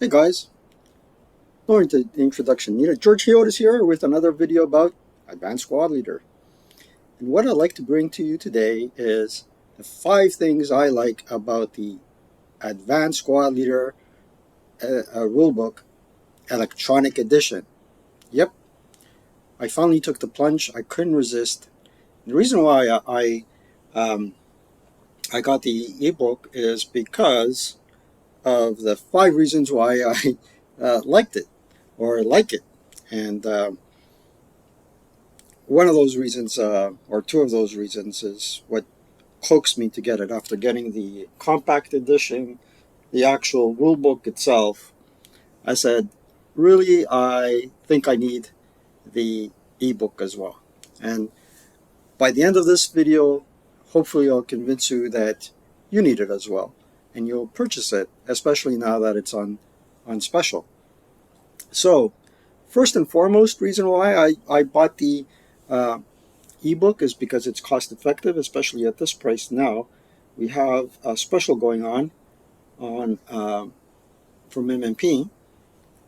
Hey guys, no introduction needed. George Heod here with another video about Advanced Squad Leader. And what I'd like to bring to you today is the 5 things I like about the Advanced Squad Leader Rulebook Electronic Edition. Yep, I finally took the plunge. I couldn't resist. The reason why um, I got the ebook is because of the 5 reasons why I liked it or like it. And one of those reasons, or two of those reasons, is what coaxed me to get it after getting the compact edition, the actual rule book itself. I said, really, I think I need the ebook as well. And by the end of this video, hopefully I'll convince you that you need it as well. And you'll purchase it, especially now that it's on special. So, first and foremost reason why I bought the uh, ebook is because it's cost effective, especially at this price now. We have a special going on from MMP.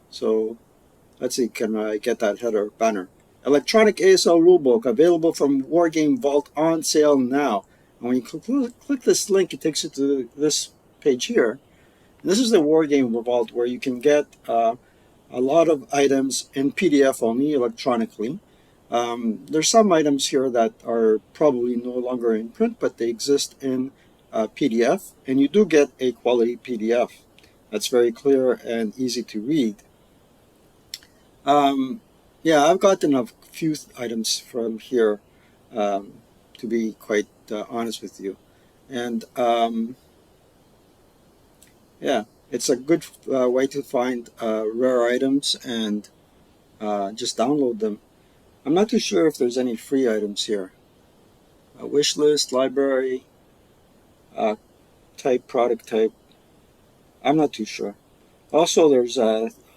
So let's see, can I get that header banner? Electronic ASL rulebook available from Wargame Vault on sale now. And when you click this link, it takes you to this page here. And this is the Wargame Vault where you can get a lot of items in PDF only, electronically. There's some items here that are probably no longer in print, but they exist in PDF, and you do get a quality PDF that's very clear and easy to read. Yeah, I've gotten a few items from here, to be quite honest with you. And yeah, it's a good way to find rare items and just download them. I'm not too sure if there's any free items here. Wish list, library, type, product type. I'm not too sure. Also, there's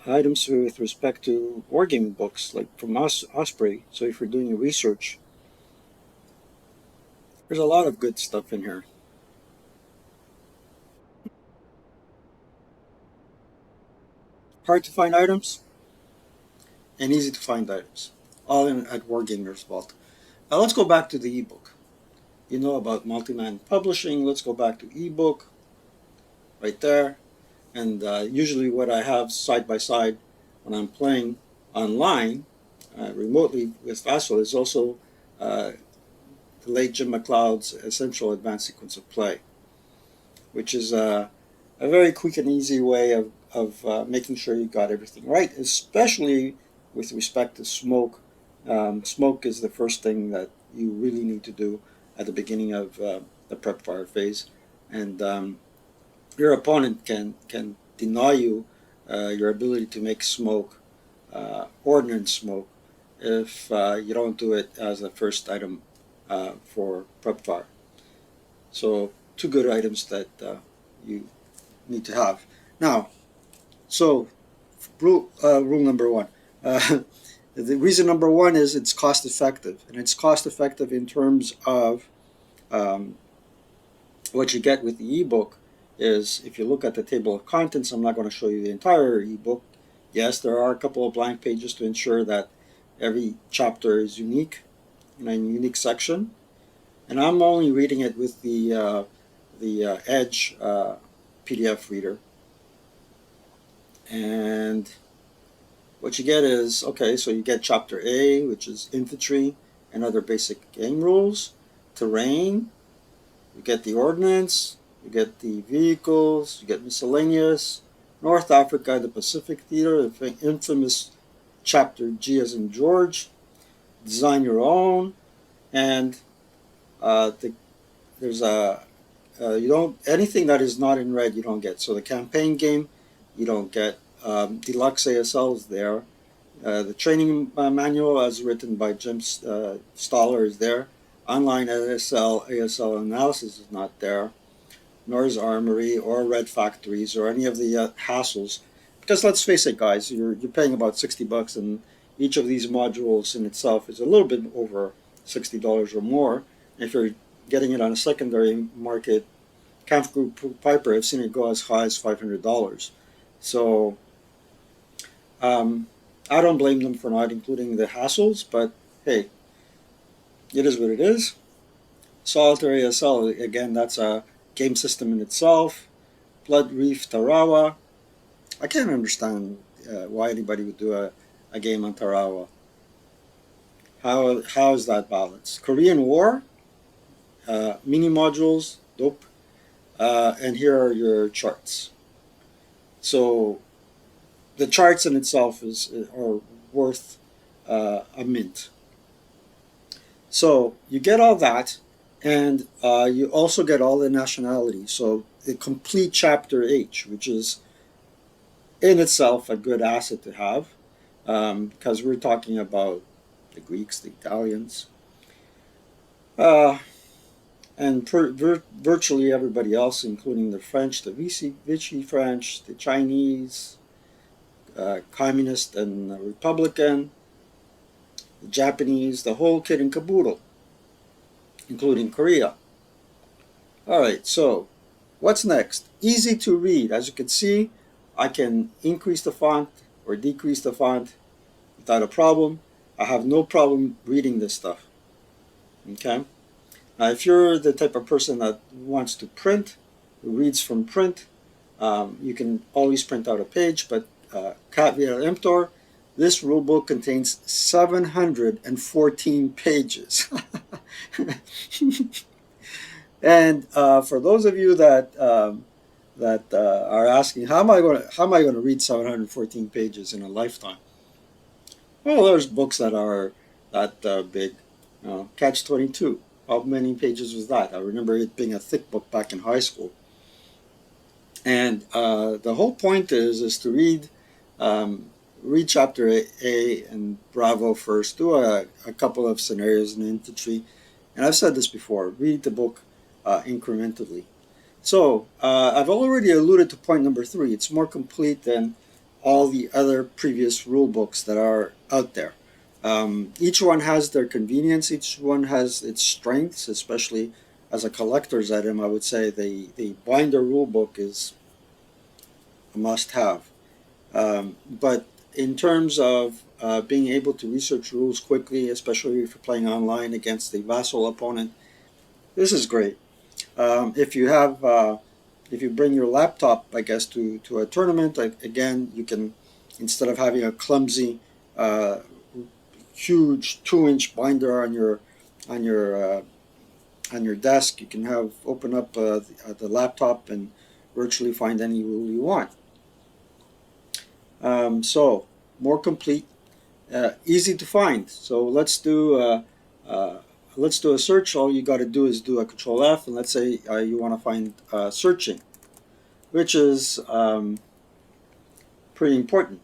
items with respect to wargaming books, like from Osprey. So if you're doing your research, there's a lot of good stuff in here. Hard to find items and easy to find items, all in at Wargamer's Vault. Now let's go back to the ebook. You know about multi-man publishing. Let's go back to ebook, right there. And usually what I have side by side when I'm playing online, remotely with Vassal, is also the late Jim McLeod's Essential Advanced Sequence of Play, which is a very quick and easy way of making sure you got everything right, especially with respect to smoke. Smoke is the first thing that you really need to do at the beginning of the prep fire phase. And your opponent can deny you your ability to make smoke, ordnance smoke, if you don't do it as a first item for prep fire. So 2 good items that you need to have. Now, so rule number 1. The reason number 1 is it's cost effective, and it's cost effective in terms of what you get with the ebook. Is if you look at the table of contents, I'm not going to show you the entire ebook. Yes, there are a couple of blank pages to ensure that every chapter is unique in a unique section, and I'm only reading it with the Edge PDF reader. And what you get is, okay, so you get chapter A, which is infantry and other basic game rules, terrain, you get the ordnance, you get the vehicles, you get miscellaneous, North Africa, the Pacific Theater, the infamous chapter G as in George, design your own, and there's a you don't, anything that is not in red you don't get. So the campaign game you don't get. Deluxe ASL is there. The training manual as written by Jim Stoller is there. Online ASL analysis is not there, nor is Armory or Red Factories or any of the hassles. Because let's face it, guys, you're paying about $60, and each of these modules in itself is a little bit over $60 or more. If you're getting it on a secondary market, Kampf Group Piper, I've seen it go as high as $500. So Um, I don't blame them for not including the hassles, but hey, it is what it is. Solitary SL, again, that's a game system in itself. Blood Reef Tarawa. I can't understand why anybody would do a game on Tarawa. How is that balanced? Korean War, mini modules, dope. And here are your charts. So the charts in itself are worth a mint. So you get all that, and you also get all the nationalities. So the complete chapter H, which is in itself a good asset to have, because we're talking about the Greeks, the Italians, uh, and virtually everybody else, including the French, the Vichy French, the Chinese, communist and Republican, the Japanese, the whole kit and caboodle, including Korea. All right, so what's next? Easy to read. As you can see, I can increase the font or decrease the font without a problem. I have no problem reading this stuff. Okay. Now, if you're the type of person that wants to print, who reads from print, you can always print out a page, but caveat emptor, this rulebook contains 714 pages. And for those of you that are asking, how am I going to read 714 pages in a lifetime? Well, there's books that are that big. Catch 22. How many pages was that? I remember it being a thick book back in high school. And the whole point is to read chapter A and Bravo first. Do a couple of scenarios in infantry, and I've said this before. Read the book incrementally. So I've already alluded to point number 3. It's more complete than all the other previous rule books that are out there. Each one has their convenience. Each one has its strengths, especially as a collector's item. I would say the binder rule book is a must-have. But in terms of being able to research rules quickly, especially if you're playing online against a vassal opponent, this is great. If you bring your laptop, I guess, to a tournament, again, you can, instead of having a clumsy, huge 2-inch binder on your on your desk, you can open up the laptop and virtually find any rule you want. So more complete, easy to find. So let's do a search. All you got to do is do a Control F, and let's say you want to find searching, which is pretty important.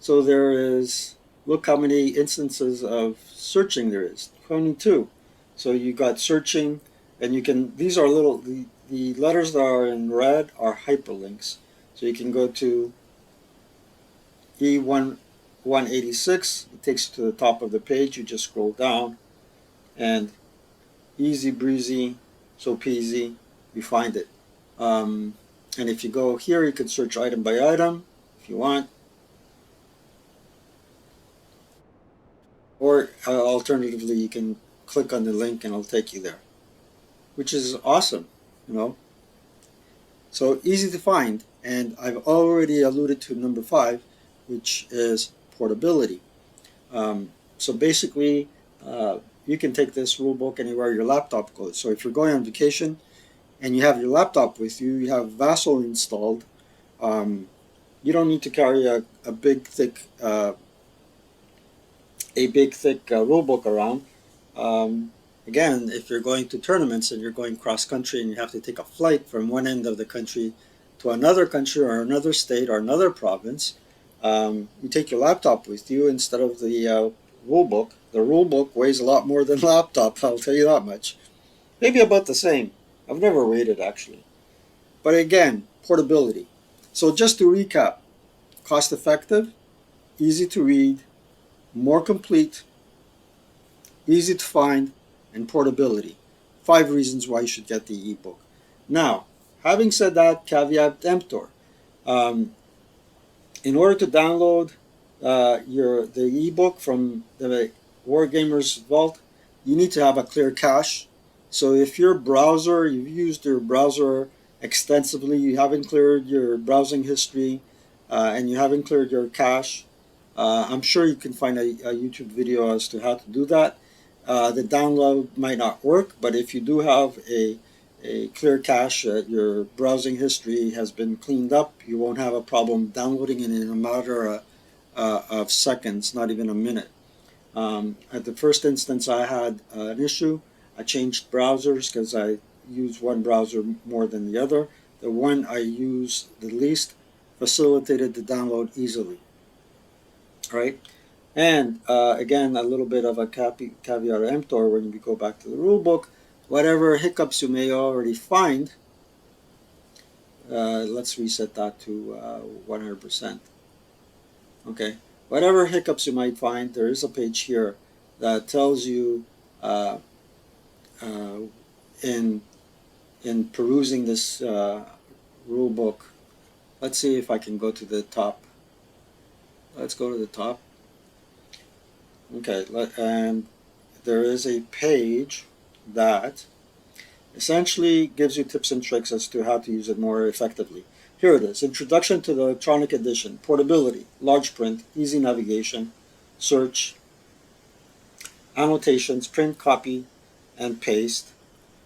So there is, look how many instances of searching there is, 22. So you got searching, and you can, these are the letters that are in red are hyperlinks. So you can go to E186, it takes you to the top of the page, you just scroll down, and easy breezy, so peasy, you find it. And if you go here, you can search item by item if you want. Or alternatively, you can click on the link and it'll take you there, which is awesome, you know. So easy to find, and I've already alluded to number 5, which is portability. So basically, you can take this rulebook anywhere your laptop goes. So if you're going on vacation and you have your laptop with you, you have Vassal installed, you don't need to carry a big thick rulebook around. Again, if you're going to tournaments and you're going cross country and you have to take a flight from one end of the country to another country or another state or another province, you take your laptop with you instead of the rulebook. The rulebook weighs a lot more than the laptop, I'll tell you that much. Maybe about the same. I've never weighed it actually. But again, portability. So just to recap, cost effective, easy to read, more complete, easy to find, and portability. 5 reasons why you should get the ebook. Now, having said that, caveat emptor. In order to download the ebook from the Wargamers Vault, you need to have a clear cache. So if your browser, you've used your browser extensively, you haven't cleared your browsing history, and you haven't cleared your cache, I'm sure you can find a YouTube video as to how to do that. The download might not work, but if you do have a clear cache, your browsing history has been cleaned up, you won't have a problem downloading it in a matter of seconds, not even a minute. At the first instance, I had an issue. I changed browsers because I use one browser more than the other. The one I use the least facilitated the download easily, right? And again, a little bit of a caveat emptor when we go back to the rule book. Whatever hiccups you may already find, let's reset that to 100%. Okay, whatever hiccups you might find, there is a page here that tells you uh, uh, in perusing this rule book. Let's see if I can go to the top. Let's go to the top. Okay, and there is a page that essentially gives you tips and tricks as to how to use it more effectively. Here it is: Introduction to the Electronic Edition, Portability, Large Print, Easy Navigation, Search, Annotations, Print, Copy, and Paste.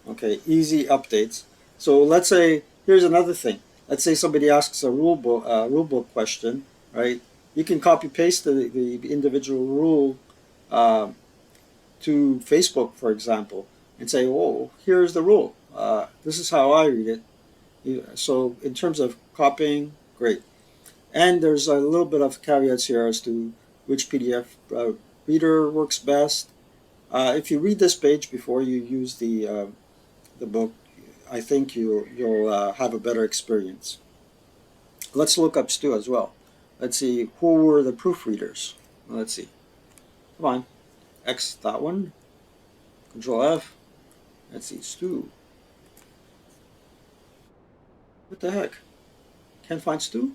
Okay, easy updates. So let's say, here's another thing. Let's say somebody asks a rule book question, right? You can copy paste the individual rule uh, to Facebook, for example, and say, "Oh, here's the rule. This is how I read it." So in terms of copying, great. And there's a little bit of caveats here as to which PDF reader works best. If you read this page before you use the book, I think you'll have a better experience. Let's look up Stu as well. Let's see, who were the proofreaders? Let's see. Come on. X that one. Control F. Let's see, Stu. What the heck? Can't find Stu?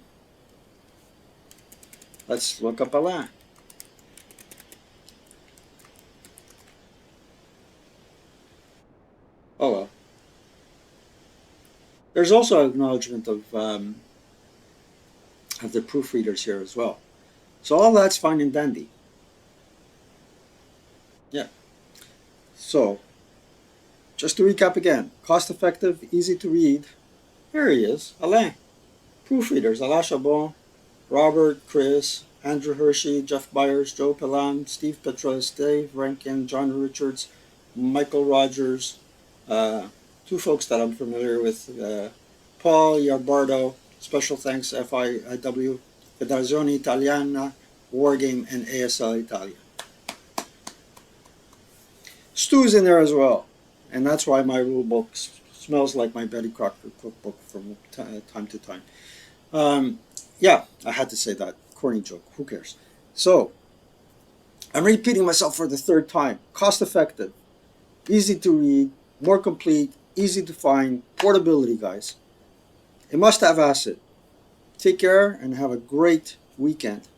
Let's look up Alain. Oh well. There's also acknowledgement of the proofreaders here as well. So all that's fine and dandy. Yeah. So just to recap again, cost effective, easy to read. Here he is, Alain. Proofreaders: Alain Chabon, Robert, Chris, Andrew Hershey, Jeff Byers, Joe Pellan, Steve Petras, Dave Rankin, John Richards, Michael Rogers, two folks that I'm familiar with, Paul Yarbardo, special thanks, FIW, Federazione Italiana, Wargame, and ASL Italia. Stu's in there as well, and that's why my rule book smells like my Betty Crocker cookbook from time to time. Yeah, I had to say that. Corny joke. Who cares? So, I'm repeating myself for the third time. Cost effective, easy to read, more complete, easy to find, portability, guys. A must have asset. Take care and have a great weekend.